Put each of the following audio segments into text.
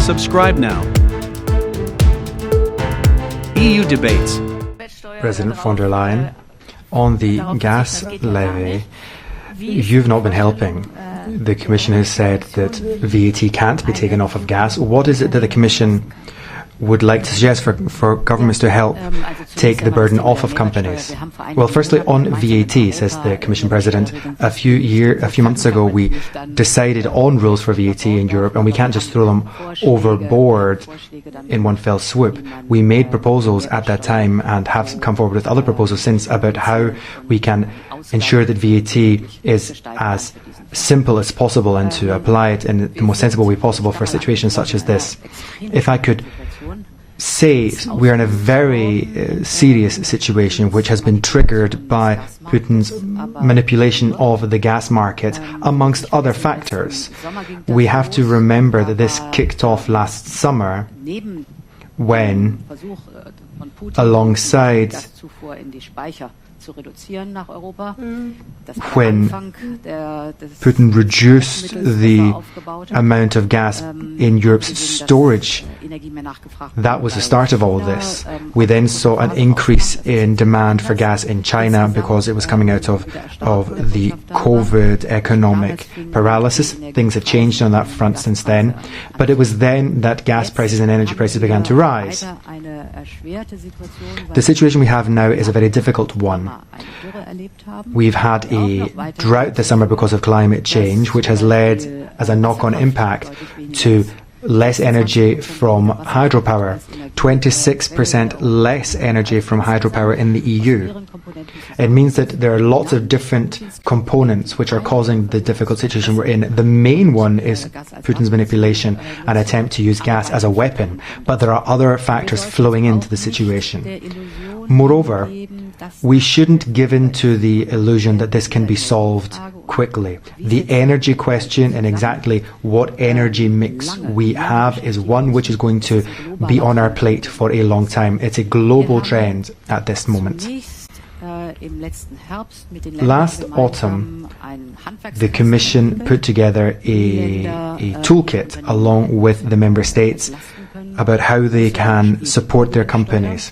Subscribe now. EU debates. President von der Leyen, on the gas levy, you've not been helping. The Commission has said that VAT can't be taken off of gas. What is it that the Commission would like to suggest for governments to help take the burden off of companies? Well, firstly, on VAT, says the Commission President, a few months ago we decided on rules for VAT in Europe, and we can't just throw them overboard in one fell swoop. We made proposals at that time and have come forward with other proposals since about how we can ensure that VAT is as simple as possible and to apply it in the most sensible way possible for situations such as this. If I could say, we are in a very serious situation which has been triggered by Putin's manipulation of the gas market, amongst other factors. We have to remember that this kicked off last summer when, alongside when Putin reduced the amount of gas in Europe's storage, that was the start of all this. We then saw an increase in demand for gas in China because it was coming out of the COVID economic paralysis. Things have changed on that front since then, but it was then that gas prices and energy prices began to rise. The situation we have now is a very difficult one. We've had a drought this summer because of climate change, which has led, as a knock-on impact, to less energy from hydropower, 26% less energy from hydropower in the EU. It means that there are lots of different components which are causing the difficult situation we're in. The main one is Putin's manipulation and attempt to use gas as a weapon, but there are other factors flowing into the situation. Moreover, we shouldn't give in to the illusion that this can be solved quickly. The energy question and exactly what energy mix we have is one which is going to be on our plate for a long time. It's a global trend at this moment. Last autumn, the Commission put together a toolkit along with the Member States about how they can support their companies.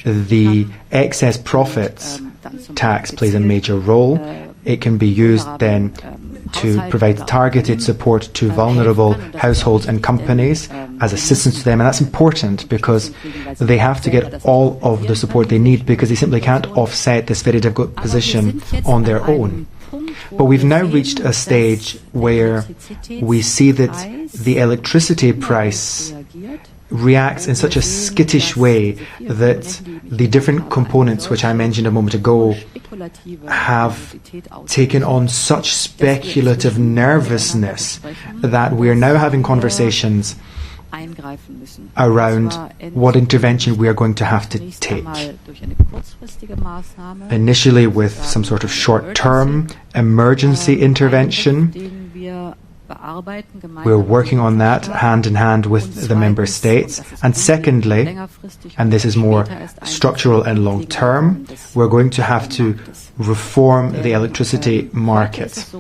The excess profits tax plays a major role. It can be used then to provide targeted support to vulnerable households and companies as assistance to them, and that's important because they have to get all of the support they need because they simply can't offset this very difficult position on their own. But we've now reached a stage where we see that the electricity price reacts in such a skittish way that the different components which I mentioned a moment ago have taken on such speculative nervousness that we are now having conversations around what intervention we are going to have to take. Initially with some sort of short-term emergency intervention. We're working on that hand in hand with the Member States. And secondly, and this is more structural and long-term, we're going to have to reform the electricity market.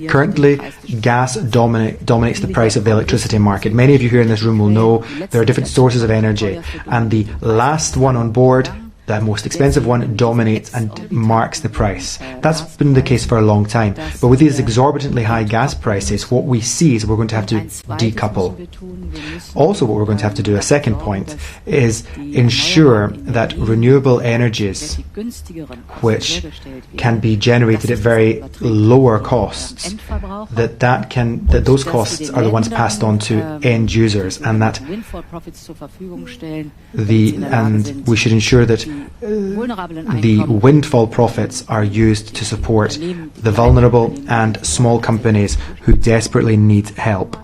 Currently, gas dominates the price of the electricity market. Many of you here in this room will know there are different sources of energy, and the last one on board, the most expensive one, dominates and marks the price. That's been the case for a long time. But with these exorbitantly high gas prices, what we see is we're going to have to decouple. Also, what we're going to have to do, a second point, is ensure that renewable energies, which can be generated at very lower costs, that those costs are the ones passed on to end users, and that we should ensure that the windfall profits are used to support the vulnerable and small companies who desperately need help.